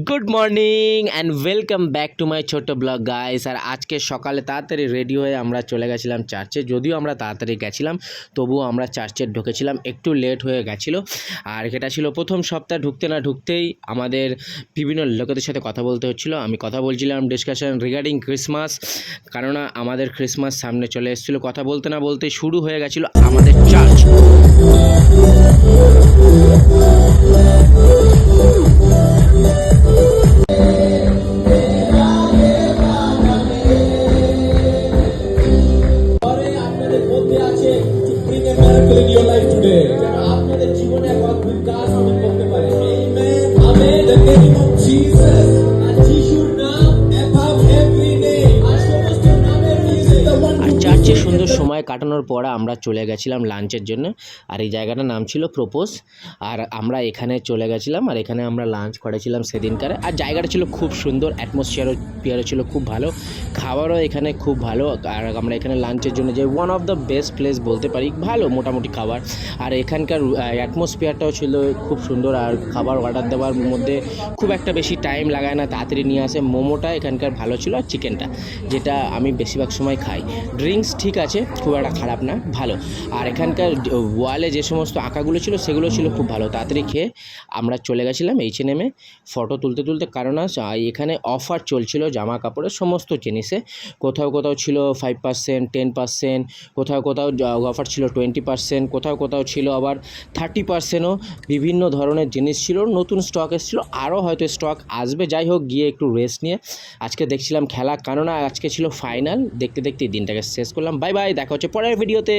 Good morning and welcome back to my ছোট্ট blog guys. আর আজকে সকালে তাড়াতাড়ি রেডি হয়ে আমরা চলে গেছিলাম চার্চে। যদিও আমরা তাড়াতাড়ি গেছিলাম, তবুও আমরা চার্চে ঢুকেছিলাম, একটু লেট হয়ে গেছিলো। আর এটা ছিল প্রথম সপ্তাহ, ঢুকতে না ঢুকতেই আমাদের বিভিন্ন লোকেদের সাথে কথা বলতে হচ্ছিলো। আমি কথা বলছিলাম ডিসকাশন রিগার্ডিং ক্রিসমাস, কেননা আমাদের ক্রিসমাস সামনে চলে এসেছিলো। কথা বলতে না বলতে শুরু হয়ে গেছিলো আমাদের church. in your life today. আপনাদের জীবনে এক অদ্ভুত কাজ আমি করতে পারি। Amen. Amen. The name of Jesus. আর যিশুর নাম above every name. আর সমস্ত নামের নিচে the one আর চার্চে সুন্দর সময় কাটানোর পরে আমরা চলে গেছিলাম লাঞ্চের জন্য। আর এই জায়গাটার নাম ছিল প্রোপোজ। আর আমরা এখানে চলে গেছিলাম, আর এখানে আমরা লাঞ্চ করেছিলাম সেদিনকার। আর জায়গাটা ছিল খুব সুন্দর, অ্যাটমসফিয়ারও ছিল খুব ভালো, খাবারও এখানে খুব ভালো। আর আমরা এখানে লাঞ্চের জন্য যে one of the best place বলতে পারি, ভালো মোটামুটি খাবার। আর এখানকার অ্যাটমসফিয়ারটাও ছিল খুব সুন্দর। আর খাবার অর্ডার দেওয়ার মধ্যে খুব একটা বেশি টাইম লাগায় না, তাড়াতাড়ি নিয়ে আসে। মোমোটা এখানকার ভালো ছিল, আর চিকেনটা, যেটা আমি বেশিরভাগ সময় খাই। ড্রিঙ্কস ঠিক আছে, খুব একটা খারাপ না, ভালো। আর এখানকার ওয়ালে যে সমস্ত আঁকাগুলো ছিল সেগুলো ছিল খুব ভালো। তাড়াতাড়ি খেয়ে আমরা চলে গেছিলাম H&M-এ ফটো তুলতে, কারণ এখানে অফার চলছিল জামা কাপড়ের সমস্ত জিনিসে। কোথাও ছিল 5%, 10%, কোথাও অফার ছিল 20%, কোথাও ছিল আবার 30%ও। বিভিন্ন ধরনের জিনিস ছিল, নতুন স্টক এসেছিল, আরও হয়তো স্টক আসবে। যাই হোক, গিয়ে একটু রেস্ট নিয়ে আজকে দেখছিলাম খেলা, কেননা আজকে ছিল ফাইনাল। দেখতে দিনটাকে শেষ করলাম। বাই বাই, দেখা হচ্ছে পরের ভিডিওতে।